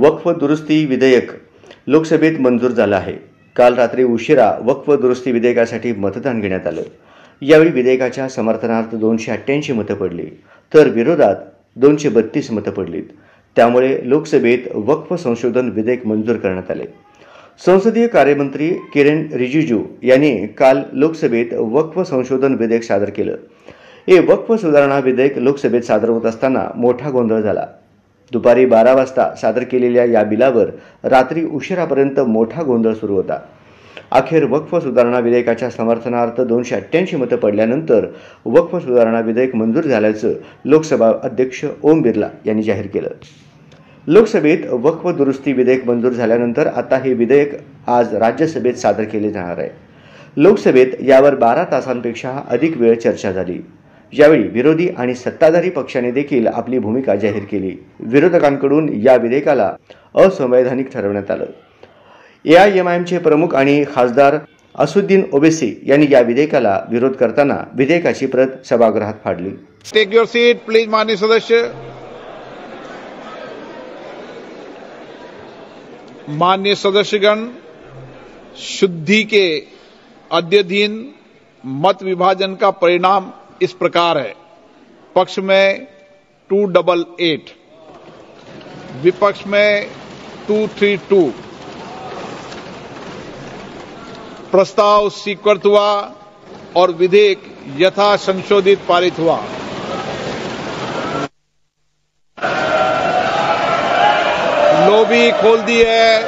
वक्फ दुरुस्ती विधेयक लोकसभेत मंजूर झालं आहे। काल रात्री उशिरा वक्फ दुरुस्ती विधेयकासाठी मतदान घेण्यात आलं। यावेळी विधेयकाच्या समर्थनार्थ 288 मतं पडली, तर विरोधात 232 मतं पडलीत। त्यामुळे लोकसभेत वक्फ संशोधन विधेयक मंजूर करण्यात आले। संसदीय कार्यमंत्री किरेन रिजिजू यांनी काल लोकसभेत वक्फ संशोधन विधेयक सादर केलं। हे वक्फ सुधारणा विधेयक लोकसभेत सादर होत असताना मोठा गोंधळ झाला। दुपारी 12 वाजता सादर केलेल्या या बिलावर रात्री उशिरापर्यंत मोठा गोंधळ सुरू होता। अखेर वक्फ सुधारणा विधेयकाच्या समर्थनार्थ 288 मतं पडल्यानंतर वक्फ सुधारणा विधेयक मंजूर झाल्याचं लोकसभा अध्यक्ष ओम बिर्ला यांनी जाहीर केलं। लोकसभेत वक्फ दुरुस्ती विधेयक मंजूर झाल्यानंतर आता हे विधेयक आज राज्यसभेत सादर केले जाणार आहे। लोकसभेत यावर 12 तासांपेक्षा अधिक वेळ चर्चा झाली। यावेळी विरोधी आणि सत्ताधारी पक्षाने देखील आपली भूमिका जाहीर केली। विरोधकांकडून या विधेयकाला असंवैधानिक ठरवण्यात आलं। एआयएमआयएमचे प्रमुख आणि खासदार असुद्दीन ओवैसी यांनी या विधेयकाला विरोध करताना विधेयकाची प्रत सभागृहात फाडली। टेक योर सीट प्लीज माननीय सदस्य। माननीय सदस्यगण, शुद्धि के अद्यतन मत विभाजन का परिणाम इस प्रकार है। पक्ष में 288, विपक्ष में 232। प्रस्ताव स्वीकृत हुआ और विधेयक यथा संशोधित पारित हुआ। लॉबी खोल दी है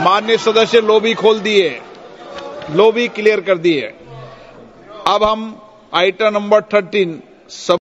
माननीय सदस्य, लॉबी खोल दी है, लॉबी क्लियर कर दी है। अब हम आइटम नंबर 13